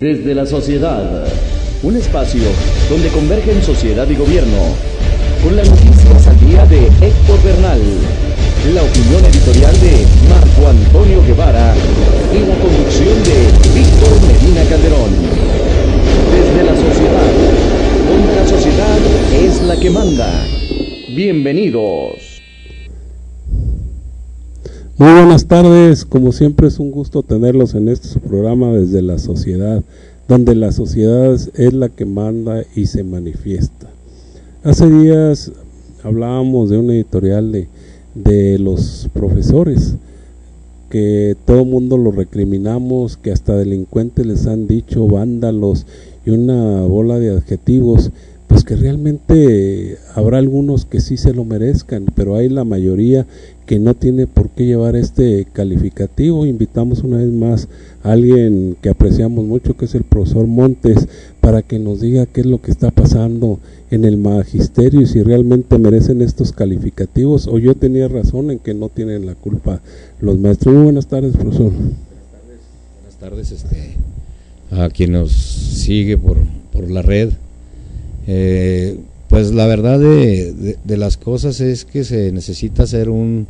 Desde la sociedad, un espacio donde convergen sociedad y gobierno, con las noticias al día de Héctor Bernal, la opinión editorial de Marco Antonio Guevara y la conducción de Víctor Medina Calderón. Desde la sociedad, donde la sociedad es la que manda. Bienvenidos. Muy buenas tardes, como siempre es un gusto tenerlos en este programa Desde la Sociedad, donde la sociedad es la que manda y se manifiesta. Hace días hablábamos de un editorial de los profesores, que todo el mundo los recriminamos, que hasta delincuentes les han dicho, vándalos y una bola de adjetivos, pues que realmente habrá algunos que sí se lo merezcan, pero hay la mayoría que no tiene por qué llevar este calificativo. Invitamos una vez más a alguien que apreciamos mucho, que es el profesor Montes, para que nos diga qué es lo que está pasando en el magisterio y si realmente merecen estos calificativos, o yo tenía razón en que no tienen la culpa los maestros. Muy buenas tardes, profesor. Buenas tardes, a quien nos sigue por la red. Pues la verdad de las cosas es que se necesita hacer un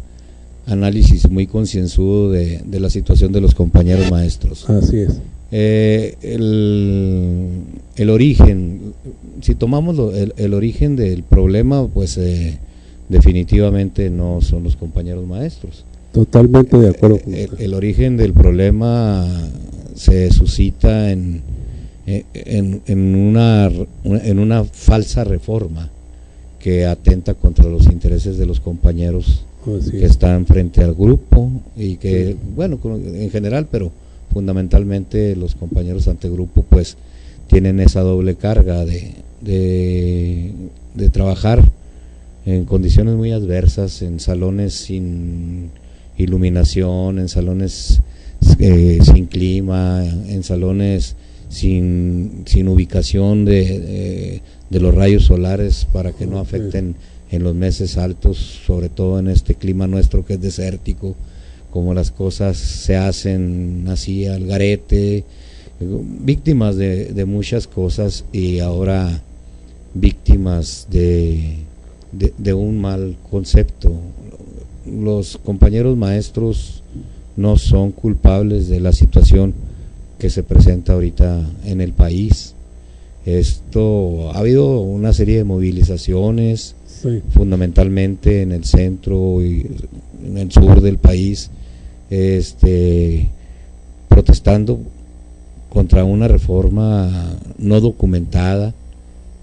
análisis muy concienzudo de la situación de los compañeros maestros. Así es. El origen, si tomamos el origen del problema, pues definitivamente no son los compañeros maestros. Totalmente de acuerdo con usted. El origen del problema se suscita en una falsa reforma que atenta contra los intereses de los compañeros que están frente al grupo y que, bueno, en general, pero fundamentalmente los compañeros ante grupo pues tienen esa doble carga de trabajar en condiciones muy adversas, en salones sin iluminación, en salones sin clima, en salones sin ubicación de los rayos solares para que no afecten en los meses altos, sobre todo en este clima nuestro que es desértico, como las cosas se hacen así al garete, víctimas de muchas cosas y ahora víctimas de un mal concepto. Los compañeros maestros no son culpables de la situación que se presenta ahorita en el país. Ha habido una serie de movilizaciones, sí, fundamentalmente en el centro y en el sur del país, protestando contra una reforma no documentada,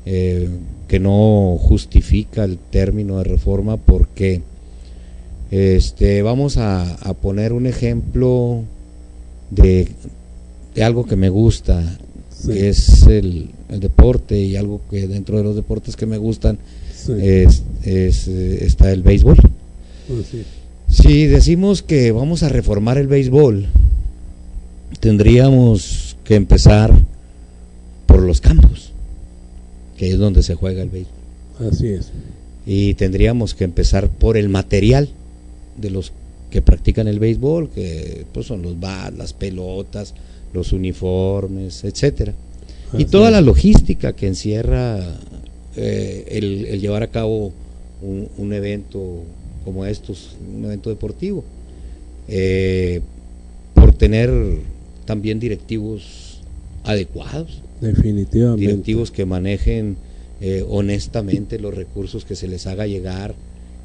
que no justifica el término de reforma, porque vamos a poner un ejemplo de algo que me gusta, sí, que es el deporte, y algo que dentro de los deportes que me gustan, sí, está el béisbol. Sí. Si decimos que vamos a reformar el béisbol, tendríamos que empezar por los campos, que es donde se juega el béisbol. Así es. Y tendríamos que empezar por el material de los que practican el béisbol, que pues son los bats, las pelotas, los uniformes, etcétera, y toda la logística que encierra el llevar a cabo un evento como estos, un evento deportivo, por tener también directivos adecuados, definitivamente, directivos que manejen honestamente los recursos que se les haga llegar,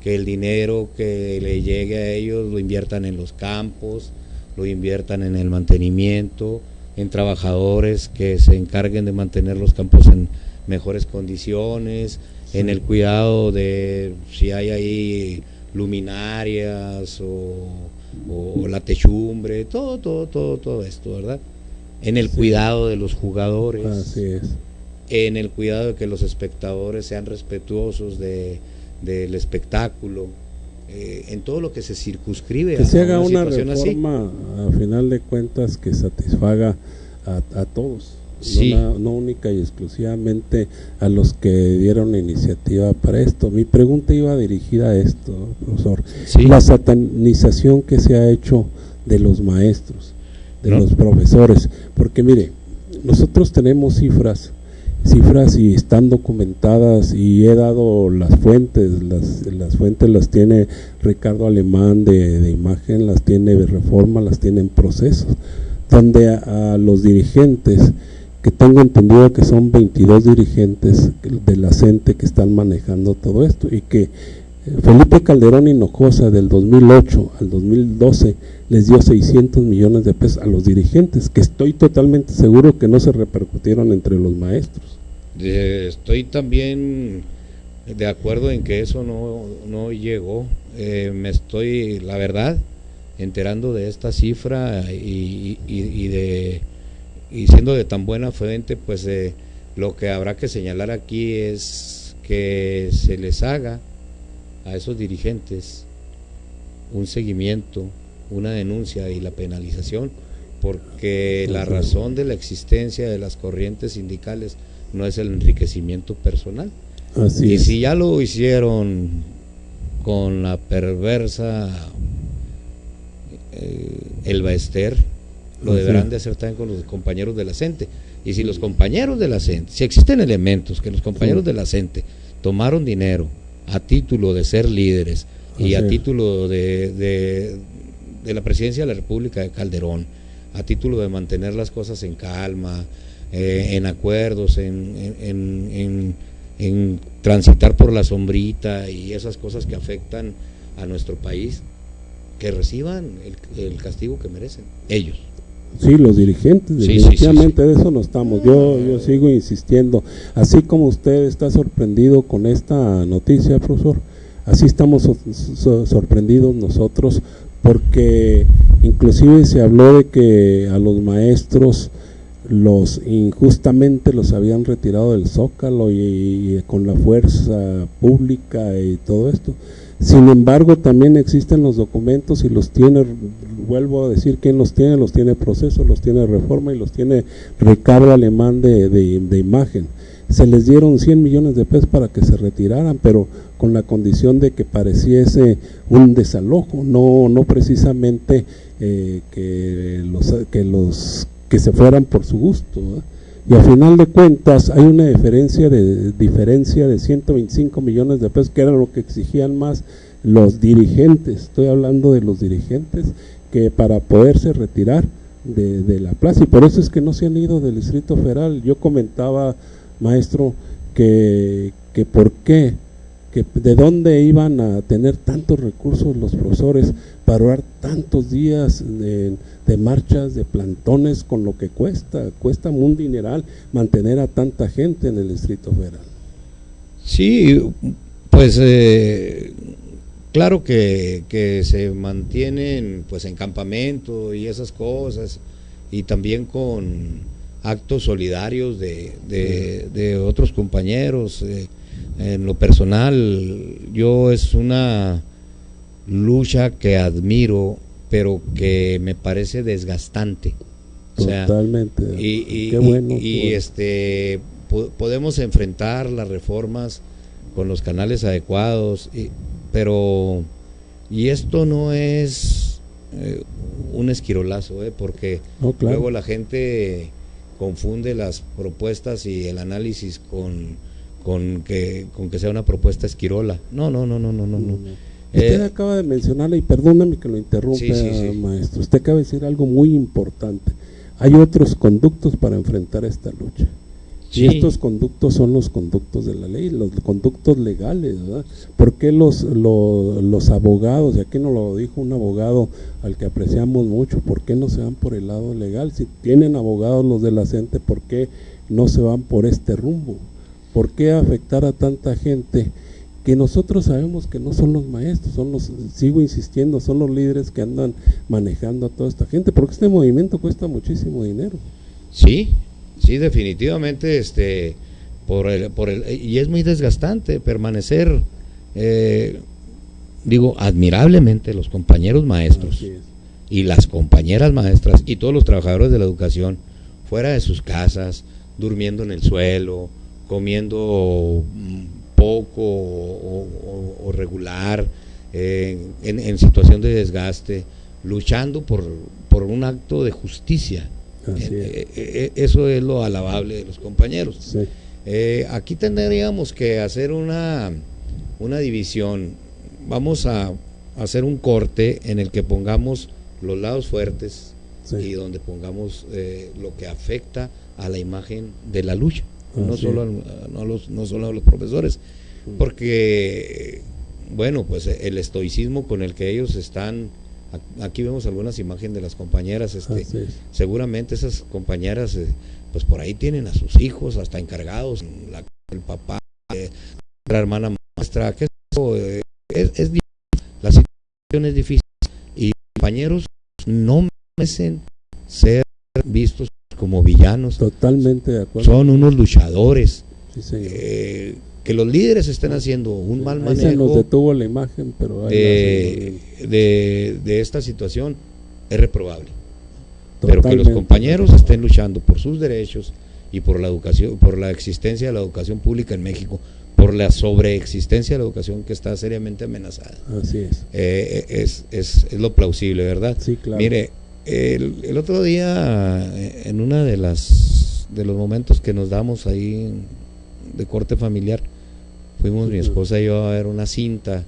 que el dinero que le llegue a ellos lo inviertan en los campos, lo inviertan en el mantenimiento, en trabajadores que se encarguen de mantener los campos en mejores condiciones, sí, en el cuidado de si hay ahí luminarias o la techumbre, todo esto, ¿verdad? En el, sí, cuidado de los jugadores. Así es. En el cuidado de que los espectadores sean respetuosos del espectáculo. En todo lo que se circunscribe que se haga una reforma así, a final de cuentas, que satisfaga a todos, sí, no única y exclusivamente a los que dieron la iniciativa para esto. Mi pregunta iba dirigida a esto, profesor, sí, la satanización que se ha hecho de los maestros, de los profesores, porque mire, nosotros tenemos cifras y están documentadas, y he dado las fuentes las tiene Ricardo Alemán de Imagen, las tiene de Reforma, las tiene en Procesos, donde a los dirigentes, que tengo entendido que son 22 dirigentes de la CENTE que están manejando todo esto, y que Felipe Calderón Hinojosa del 2008 al 2012 les dio 600 millones de pesos a los dirigentes, que estoy totalmente seguro que no se repercutieron entre los maestros. Estoy también de acuerdo en que eso no llegó. Me estoy, la verdad, enterando de esta cifra y siendo de tan buena fuente, pues lo que habrá que señalar aquí es que se les haga a esos dirigentes un seguimiento, una denuncia y la penalización, porque la razón de la existencia de las corrientes sindicales no es el enriquecimiento personal. Así y es. Si ya lo hicieron con la perversa Elba Ester, lo deberán de hacer también con los compañeros de la CENTE. Y si los compañeros de la CENTE, si existen elementos que los compañeros de la CENTE tomaron dinero a título de ser líderes y a título de la presidencia de la República de Calderón, a título de mantener las cosas en calma, en acuerdos, en transitar por la sombrita y esas cosas que afectan a nuestro país, que reciban el castigo que merecen ellos. Sí, los dirigentes, definitivamente de eso no estamos. Yo sigo insistiendo, así como usted está sorprendido con esta noticia, profesor, así estamos sorprendidos nosotros, porque inclusive se habló de que a los maestros injustamente los habían retirado del Zócalo y con la fuerza pública y todo esto. Sin embargo, también existen los documentos y los tiene, vuelvo a decir, ¿quién los tiene Procesos, los tiene Reforma y los tiene Ricardo Alemán de Imagen. Se les dieron 100 millones de pesos para que se retiraran, pero con la condición de que pareciese un desalojo, no precisamente que se fueran por su gusto, ¿eh? Y a final de cuentas hay una diferencia de 125 millones de pesos, que era lo que exigían más los dirigentes. Estoy hablando de los dirigentes, que para poderse retirar de la plaza, y por eso es que no se han ido del Distrito Federal. Yo comentaba, maestro, que por qué, que de dónde iban a tener tantos recursos los profesores para durar tantos días de marchas, de plantones, con lo que cuesta un dineral mantener a tanta gente en el Distrito Federal. Sí, pues claro que se mantienen pues en campamento y esas cosas, y también con actos solidarios de otros compañeros. En lo personal, yo es una lucha que admiro, pero que me parece desgastante. Totalmente. O sea, podemos enfrentar las reformas con los canales adecuados, pero esto no es un esquirolazo, porque luego la gente confunde las propuestas y el análisis con que sea una propuesta esquirola. No. Usted acaba de mencionarla, y perdóname que lo interrumpa, maestro. Usted acaba de decir algo muy importante. Hay otros conductos para enfrentar esta lucha. Sí. Y estos conductos son los conductos de la ley, los conductos legales, ¿verdad? ¿Por qué los abogados, y aquí nos lo dijo un abogado al que apreciamos mucho, por qué no se van por el lado legal? Si tienen abogados los de la CENTE, ¿por qué no se van por este rumbo? ¿Por qué afectar a tanta gente que nosotros sabemos que no son los maestros, sigo insistiendo, son los líderes que andan manejando a toda esta gente? Porque este movimiento cuesta muchísimo dinero. Sí, definitivamente, y es muy desgastante permanecer, admirablemente los compañeros maestros y las compañeras maestras y todos los trabajadores de la educación fuera de sus casas, durmiendo en el suelo, comiendo poco o regular, en situación de desgaste, luchando por un acto de justicia. Eso es lo alabable de los compañeros. Sí. Aquí tendríamos que hacer una división. Vamos a hacer un corte en el que pongamos los lados fuertes, sí, y donde pongamos lo que afecta a la imagen de la lucha, no solo a los profesores, porque bueno, pues el estoicismo con el que ellos están. Aquí vemos algunas imágenes de las compañeras, seguramente esas compañeras pues por ahí tienen a sus hijos hasta encargados, el papá, la hermana maestra, que es difícil, la situación es difícil y los compañeros no merecen ser vistos como villanos. Totalmente de acuerdo. Son unos luchadores. Sí, señor. Que los líderes estén haciendo un mal manejo. Ahí se nos detuvo la imagen, pero de esta situación es reprobable. Pero que los compañeros estén luchando por sus derechos y por la educación, por la existencia de la educación pública en México, por la sobreexistencia de la educación que está seriamente amenazada. Así es. Es lo plausible, ¿verdad? Sí, claro. Mire, el otro día, en una de los momentos que nos damos ahí de corte familiar, fuimos mi esposa y yo a ver una cinta,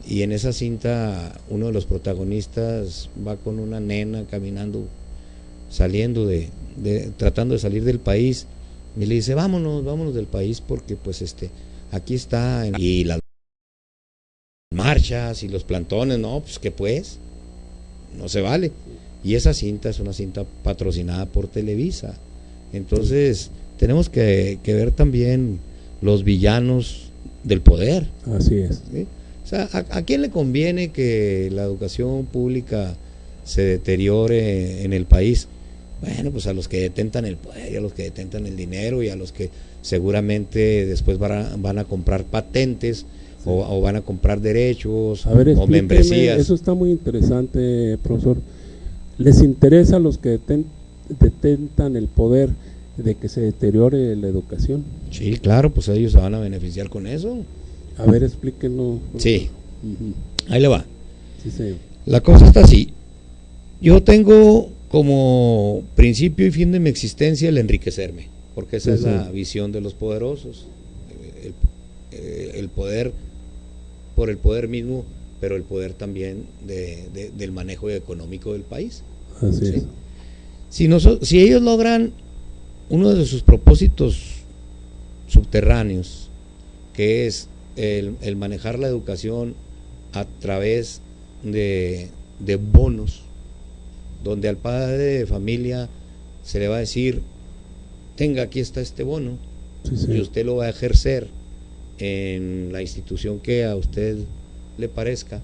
y en esa cinta uno de los protagonistas va con una nena caminando, saliendo tratando de salir del país, y le dice vámonos del país porque pues aquí está, y las marchas y los plantones, no, pues que pues no se vale. Y esa cinta es una cinta patrocinada por Televisa. Entonces tenemos que ver también los villanos del poder. Así es. ¿Sí? O sea, ¿a quién le conviene que la educación pública se deteriore en el país? Bueno, pues a los que detentan el poder, y a los que detentan el dinero, y a los que seguramente después van a comprar patentes, sí, o van a comprar derechos, a ver, o membresías. Eso está muy interesante, profesor. ¿Les interesa a los que detentan el poder de que se deteriore la educación? Sí, claro, pues ellos se van a beneficiar con eso. A ver, explíquenos. Sí, ahí le va. Sí, señor. La cosa está así. Yo tengo como principio y fin de mi existencia el enriquecerme, porque esa es la visión de los poderosos. El poder por el poder mismo, pero el poder también del manejo económico del país. Así es. Si ellos logran uno de sus propósitos subterráneos, que es el manejar la educación a través de bonos, donde al padre de familia se le va a decir, tenga, aquí está este bono, sí, y usted lo va a ejercer en la institución que a usted le parezca.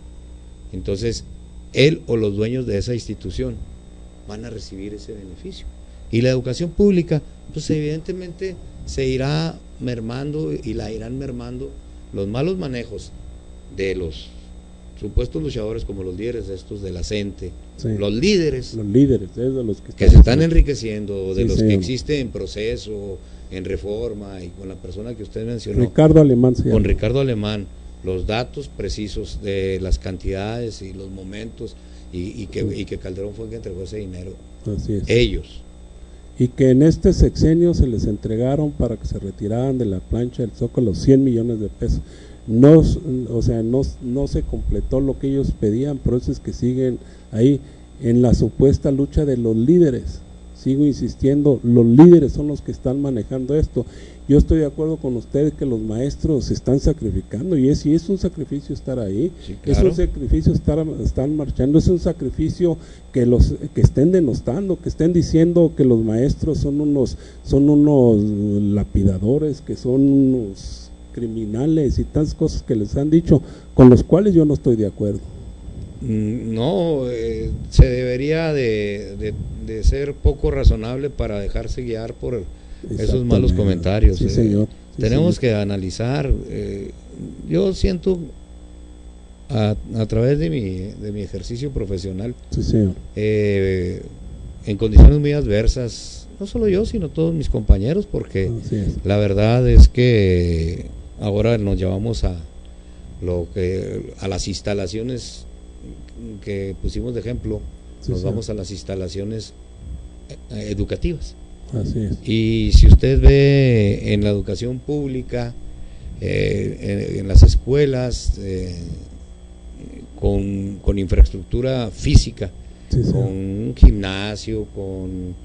Entonces él o los dueños de esa institución van a recibir ese beneficio, y la educación pública pues evidentemente se irá mermando, y la irán mermando los malos manejos de los supuestos luchadores, como los líderes estos de la CENTE, sí, los líderes de los que se están enriqueciendo, de los que existen en proceso, en reforma, y con la persona que usted mencionó, Ricardo Alemán, con Ricardo Alemán, los datos precisos de las cantidades y los momentos, y que Calderón fue el que entregó ese dinero. Así es. Ellos. Y que en este sexenio se les entregaron para que se retiraran de la plancha del Zócalo 100 millones de pesos. No se completó lo que ellos pedían, por eso es que siguen ahí en la supuesta lucha de los líderes. Sigo insistiendo, los líderes son los que están manejando esto. Yo estoy de acuerdo con usted que los maestros se están sacrificando, y es un sacrificio estar ahí, sí, claro. Es un sacrificio estar marchando, es un sacrificio que estén denostando, que estén diciendo que los maestros son unos lapidadores, que son unos criminales y tantas cosas que les han dicho, con los cuales yo no estoy de acuerdo. No, se debería de ser poco razonable para dejarse guiar por esos malos comentarios. Sí, señor. Sí, tenemos señor. que analizar. Yo siento a través de mi ejercicio profesional, sí, señor, en condiciones muy adversas, no solo yo, sino todos mis compañeros, porque la verdad es que ahora nos llevamos a las instalaciones que pusimos de ejemplo, nos vamos a las instalaciones educativas. Así es. Y si usted ve en la educación pública, en las escuelas, con infraestructura física, Sí. con un gimnasio, con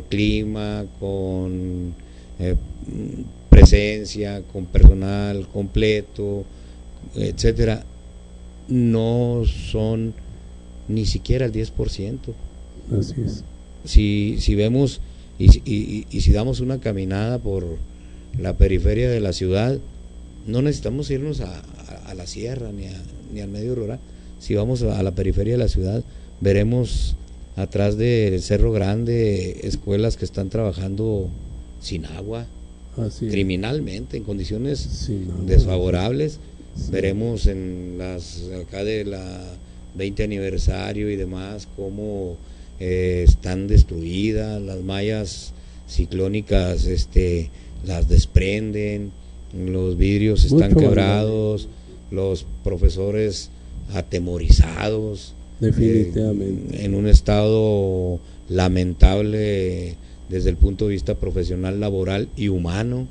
clima, con presencia, con personal completo, etcétera, no son ni siquiera el 10%. Así es. Si vemos y si damos una caminada por la periferia de la ciudad, no necesitamos irnos a la sierra ni al medio rural. Si vamos a la periferia de la ciudad, veremos atrás del Cerro Grande escuelas que están trabajando sin agua, criminalmente, en condiciones desfavorables. Sí. Veremos en acá de la 20 aniversario y demás cómo están destruidas las mallas ciclónicas, las desprenden, los vidrios están quebrados, los profesores atemorizados, definitivamente, en un estado lamentable desde el punto de vista profesional, laboral y humano.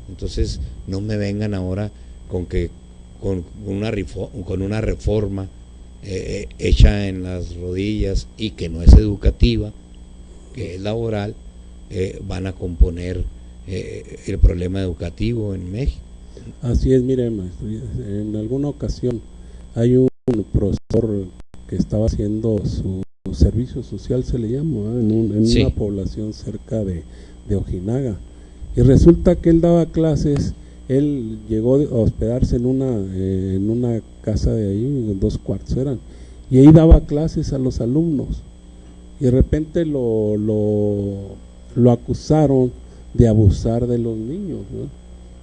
Entonces no me vengan ahora con una reforma hecha en las rodillas y que no es educativa, que es laboral, van a componer el problema educativo en México. Así es. Mire, maestro, en alguna ocasión hay un profesor que estaba haciendo su servicio social, se le llama, en una población cerca de Ojinaga, y resulta que él daba clases. Él llegó a hospedarse en una casa de ahí, en 2 cuartos eran, y ahí daba clases a los alumnos, y de repente lo acusaron de abusar de los niños, ¿no?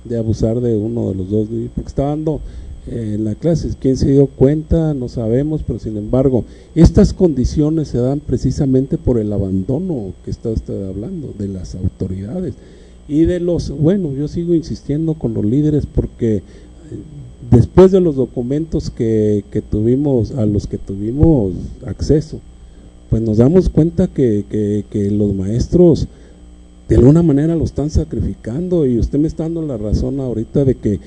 De abusar de uno de los 2 niños, porque estaba dando en la clase. ¿Quién se dio cuenta? No sabemos, pero sin embargo, estas condiciones se dan precisamente por el abandono que está usted hablando, de las autoridades. Y yo sigo insistiendo con los líderes, porque después de los documentos que tuvimos, a los que tuvimos acceso, pues nos damos cuenta que los maestros de alguna manera lo están sacrificando, y usted me está dando la razón ahorita de que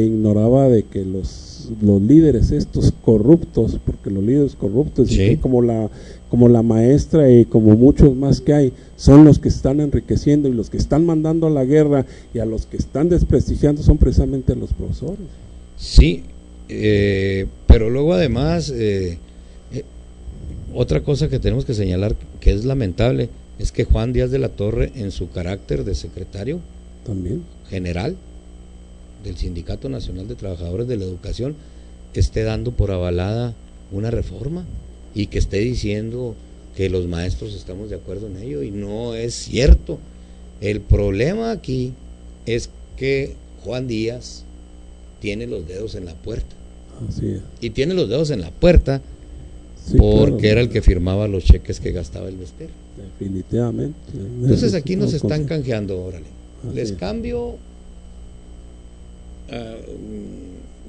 ignoraba de que los líderes estos corruptos, porque los líderes corruptos, sí, como la maestra y como muchos más que hay, son los que están enriqueciendo, y los que están mandando a la guerra y a los que están desprestigiando son precisamente los profesores. Sí, pero luego además otra cosa que tenemos que señalar, que es lamentable, es que Juan Díaz de la Torre, en su carácter de secretario también general del Sindicato Nacional de Trabajadores de la Educación, esté dando por avalada una reforma y que esté diciendo que los maestros estamos de acuerdo en ello, y no es cierto. El problema aquí es que Juan Díaz tiene los dedos en la puerta. Así es. Y tiene los dedos en la puerta porque claro, era el que firmaba los cheques que gastaba el Bester. Definitivamente. Entonces aquí nos están canjeando, órale. Les cambio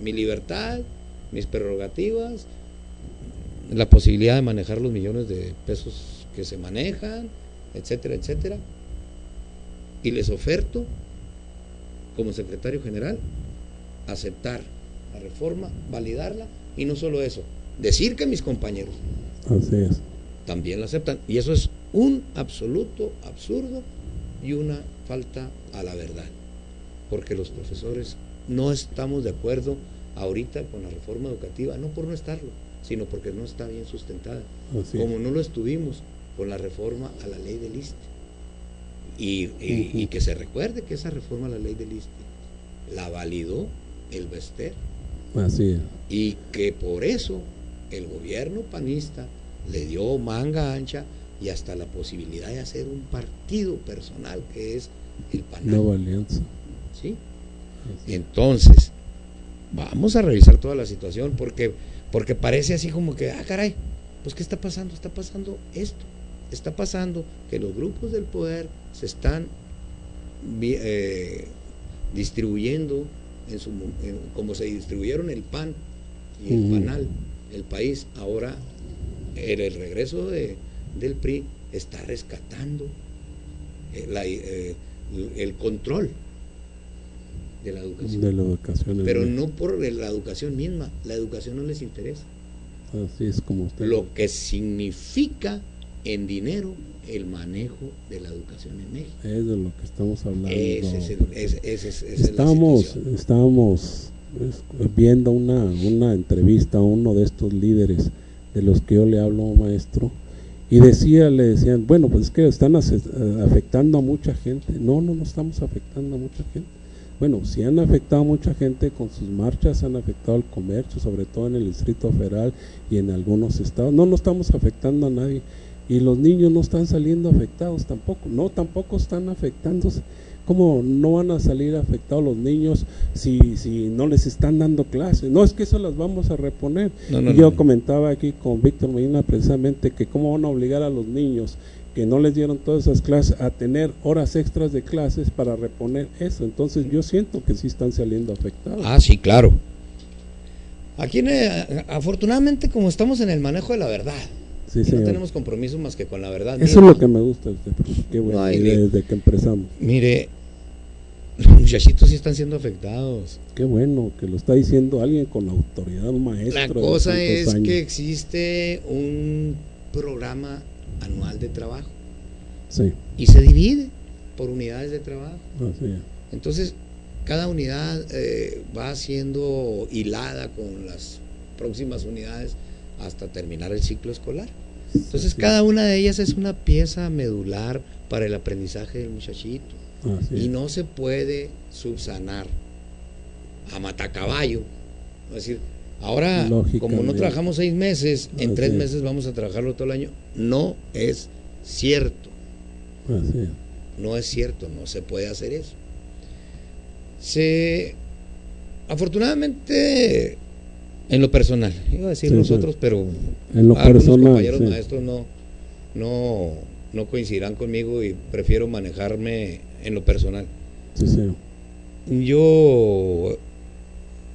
mi libertad, mis prerrogativas, la posibilidad de manejar los millones de pesos que se manejan, etcétera, etcétera. Y les oferto, como secretario general, aceptar la reforma, validarla, y no solo eso, decir que mis compañeros también la aceptan. Y eso es un absoluto absurdo y una falta a la verdad, porque los profesores no estamos de acuerdo ahorita con la reforma educativa, no por no estarlo, sino porque no está bien sustentada, como no lo estuvimos con la reforma a la ley del ISSSTE. Y que se recuerde que esa reforma a la ley del ISSSTE la validó el Bester. Así es. Y que por eso el gobierno panista le dio manga ancha y hasta la posibilidad de hacer un partido personal, que es el PANAL. Nueva Alianza. ¿Sí? Entonces, vamos a revisar toda la situación, porque parece así como que, caray, pues ¿qué está pasando? Está pasando esto. Está pasando que los grupos del poder se están distribuyendo como se distribuyeron el PAN y el PANAL, el país. Ahora el regreso del PRI está rescatando el control de la educación. De la educación. Pero no por la educación misma, la educación no les interesa. Así es como usted. Lo que significa en dinero el manejo de la educación en México. Es de lo que estamos hablando. Estábamos viendo una entrevista a uno de estos líderes de los que yo le hablo, maestro, y le decían, bueno, pues es que están afectando a mucha gente. No estamos afectando a mucha gente. Bueno, sí han afectado a mucha gente con sus marchas, han afectado al comercio, sobre todo en el Distrito Federal y en algunos estados. No estamos afectando a nadie. Y los niños no están saliendo afectados tampoco. No, tampoco están afectándose. ¿Cómo no van a salir afectados los niños si no les están dando clases? No, es que eso las vamos a reponer. Yo comentaba aquí con Víctor Medina precisamente que cómo van a obligar a los niños que no les dieron todas esas clases a tener horas extras de clases para reponer eso. Entonces yo siento que sí están saliendo afectados. Ah, sí, claro. Aquí afortunadamente, como estamos en el manejo de la verdad, sí, no tenemos compromiso más que con la verdad. Eso es lo que me gusta, qué bueno, desde que empezamos. Mire, los muchachitos sí están siendo afectados. Qué bueno que lo está diciendo alguien con autoridad, un maestro. La cosa es que existe un programa anual de trabajo. Sí. Y se divide por unidades de trabajo. Así es. Entonces, cada unidad va siendo hilada con las próximas unidades hasta terminar el ciclo escolar. Entonces, cada una de ellas es una pieza medular para el aprendizaje del muchachito. Y no se puede subsanar a matacaballo. Es decir, ahora, como no trabajamos 6 meses, en 3 meses vamos a trabajarlo todo el año. No es cierto. No es cierto, no se puede hacer eso. Afortunadamente, en lo personal, iba a decir nosotros, pero en lo algunos personal, compañeros maestros no coincidirán conmigo y prefiero manejarme en lo personal. Yo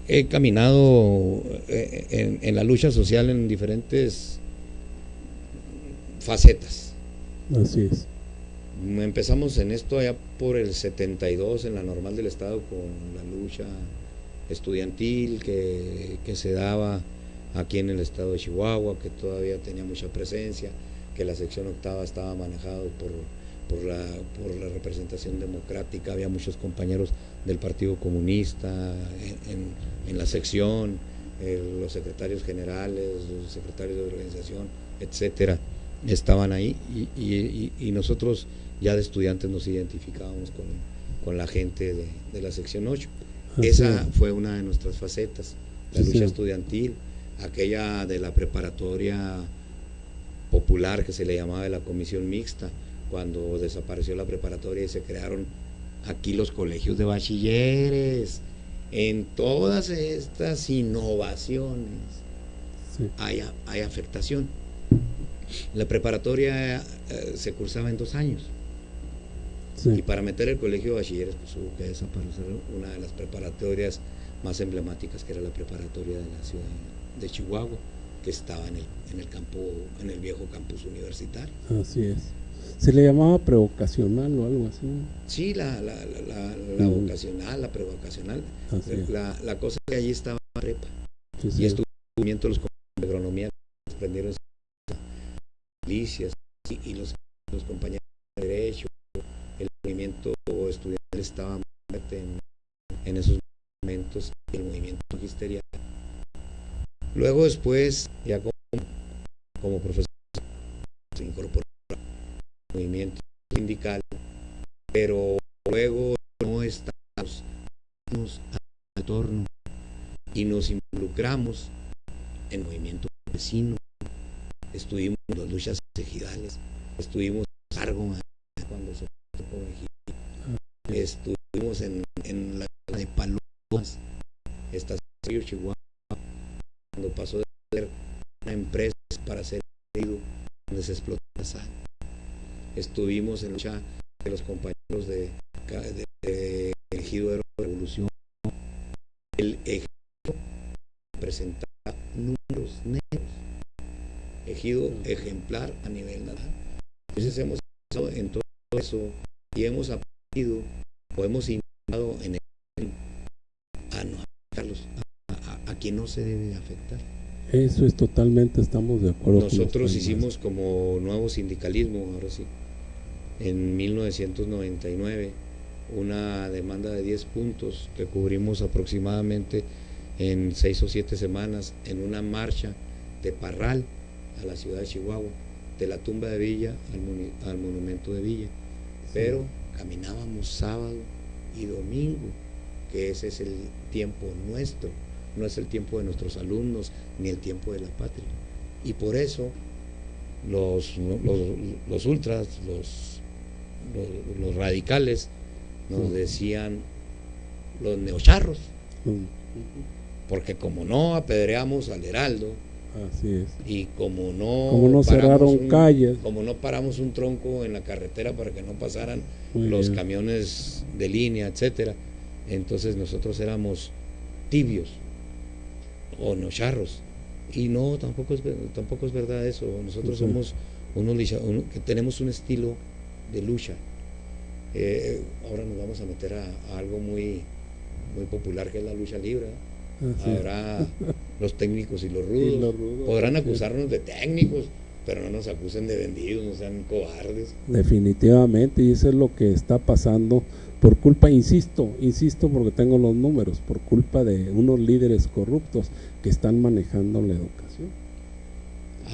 he caminado en la lucha social en diferentes facetas. Así es. Empezamos en esto allá por el 72 en la Normal del Estado con la lucha estudiantil que se daba aquí en el estado de Chihuahua, que todavía tenía mucha presencia, que la sección octava estaba manejado por la representación democrática. Había muchos compañeros del Partido Comunista en la sección, los secretarios generales, los secretarios de organización, etcétera, estaban ahí y nosotros ya de estudiantes nos identificábamos con la gente de la sección 8. Esa fue una de nuestras facetas, la lucha estudiantil, aquella de la preparatoria popular que se le llamaba de la comisión mixta, cuando desapareció la preparatoria y se crearon aquí los colegios de bachilleres. En todas estas innovaciones hay afectación. La preparatoria se cursaba en 2 años. Y para meter el colegio de bachilleres pues hubo que desaparecer una de las preparatorias más emblemáticas, que era la preparatoria de la ciudad de Chihuahua, que estaba en el campo, en el viejo campus universitario. Así es. ¿Se le llamaba prevocacional o algo así? Sí, la vocacional, la prevocacional. La cosa es que allí estaba la prepa. Y estuvo en movimiento los compañeros de agronomía que aprendieron milicias y los compañeros de derecho. El movimiento estudiantil estaba en esos momentos, el movimiento magisterial. Luego después, ya como profesor, se incorporó al movimiento sindical, pero luego no estamos al torno y nos involucramos en movimiento campesino. Estuvimos en las luchas ejidales, estuvimos a cargo cuando se estuvimos en la de Palomas, estación de Río Chihuahua, cuando pasó de ser una empresa para ser donde se explotó la sal. Estuvimos en la lucha de los compañeros de Ejido de Revolución. El Ejido presentaba números negros, Ejido ejemplar a nivel nacional. Entonces Entonces hemos estado en todo eso y hemos aprendido o hemos intentado en el a no afectarlos, a quien no se debe afectar. Eso es totalmente, estamos de acuerdo. Nosotros hicimos como nuevo sindicalismo, ahora sí, en 1999, una demanda de 10 puntos que cubrimos aproximadamente en 6 o 7 semanas en una marcha de Parral a la ciudad de Chihuahua, de la tumba de Villa al monumento de Villa, pero caminábamos sábado y domingo, que ese es el tiempo nuestro, no es el tiempo de nuestros alumnos ni el tiempo de la patria, y por eso los ultras, los radicales nos decían los neocharros, porque como no apedreamos al Heraldo, así es, y como no cerraron calles, como no paramos un tronco en la carretera para que no pasaran los camiones de línea, etcétera, entonces nosotros éramos tibios o neocharros, y no, tampoco es verdad eso. Nosotros somos que tenemos un estilo de lucha. Ahora nos vamos a meter a algo muy popular, que es la lucha libre. Habrá los técnicos y los rudos, podrán acusarnos de técnicos, pero no nos acusen de vendidos, no sean cobardes. Definitivamente, y eso es lo que está pasando por culpa, insisto porque tengo los números, por culpa de unos líderes corruptos que están manejando la educación.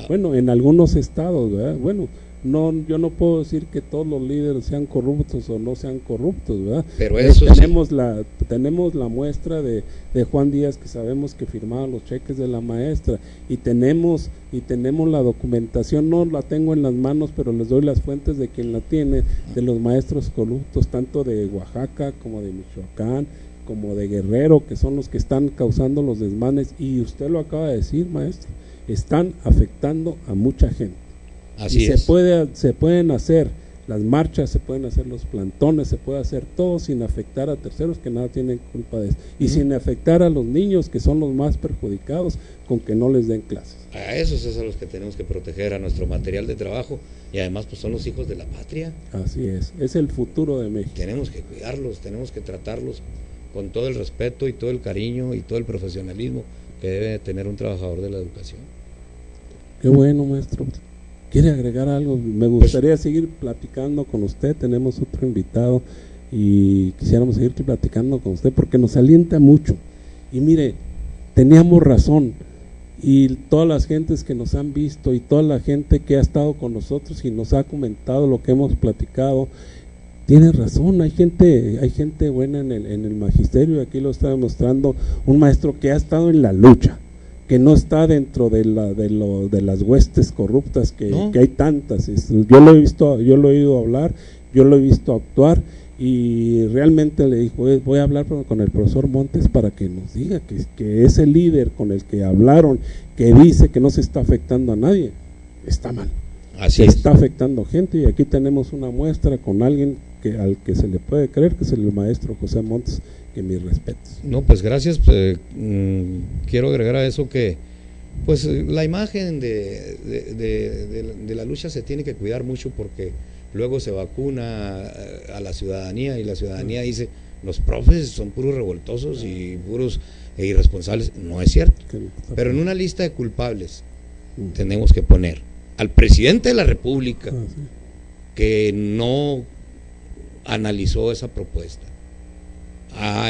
Bueno, en algunos estados, ¿verdad? Bueno, no, yo no puedo decir que todos los líderes sean corruptos o no sean corruptos, ¿verdad? Pero eso tenemos la muestra de Juan Díaz, que sabemos que firmaba los cheques de la maestra, y tenemos la documentación, no la tengo en las manos, pero les doy las fuentes de quien la tiene, de los maestros corruptos, tanto de Oaxaca como de Michoacán, como de Guerrero, que son los que están causando los desmanes, y usted lo acaba de decir, maestro, están afectando a mucha gente. Así es. Se pueden hacer las marchas, se pueden hacer los plantones, se puede hacer todo sin afectar a terceros que nada tienen culpa de eso, y sin afectar a los niños, que son los más perjudicados, con que no les den clases. A esos es a los que tenemos que proteger, a nuestro material de trabajo, y además pues son los hijos de la patria. Así es el futuro de México. Tenemos que cuidarlos, tenemos que tratarlos con todo el respeto y todo el cariño y todo el profesionalismo que debe tener un trabajador de la educación. Qué bueno, maestro. ¿Quiere agregar algo? Me gustaría seguir platicando con usted, tenemos otro invitado y quisiéramos seguir platicando con usted porque nos alienta mucho. Y mire, teníamos razón, y todas las gentes que nos han visto y toda la gente que ha estado con nosotros y nos ha comentado lo que hemos platicado, tiene razón. Hay gente buena en el magisterio, aquí lo está demostrando un maestro que ha estado en la lucha, que no está dentro de las huestes corruptas que hay tantas. Yo lo he oído hablar, yo lo he visto actuar, y realmente le dijo, voy a hablar con el profesor Montes para que nos diga que ese líder con el que hablaron, que dice que no se está afectando a nadie, está mal. Así está afectando gente, y aquí tenemos una muestra con alguien al que se le puede creer, que es el maestro José Montes, que mis respetos. No, pues gracias. Quiero agregar a eso que pues la imagen de la lucha se tiene que cuidar mucho, porque luego se vacuna a la ciudadanía, y la ciudadanía dice, los profes son puros revoltosos y puros irresponsables. No es cierto, pero en una lista de culpables tenemos que poner al presidente de la República, que no analizó esa propuesta,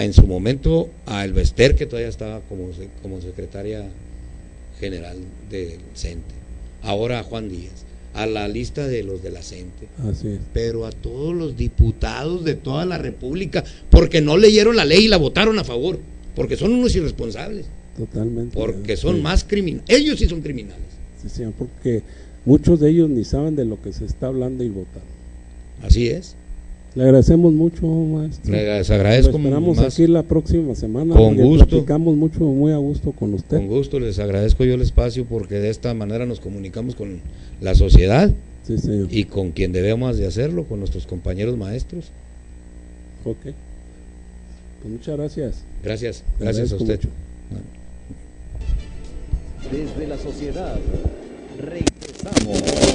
en su momento a Elbester, que todavía estaba como secretaria general del CENTE, ahora a Juan Díaz, a la lista de los de la CENTE, pero a todos los diputados de toda la República, porque no leyeron la ley y la votaron a favor, porque son unos irresponsables. Totalmente. Porque son más criminales, ellos sí son criminales. Sí, porque muchos de ellos ni saben de lo que se está hablando y votan. Así es. Le agradecemos mucho, maestro. Les agradezco. Lo esperamos más aquí la próxima semana. Con gusto. Platicamos mucho, muy a gusto con usted. Con gusto, les agradezco yo el espacio, porque de esta manera nos comunicamos con la sociedad. Sí, señor. Y con quien debemos de hacerlo, con nuestros compañeros maestros. Ok. Pues muchas gracias. Gracias a usted. Desde la sociedad, regresamos.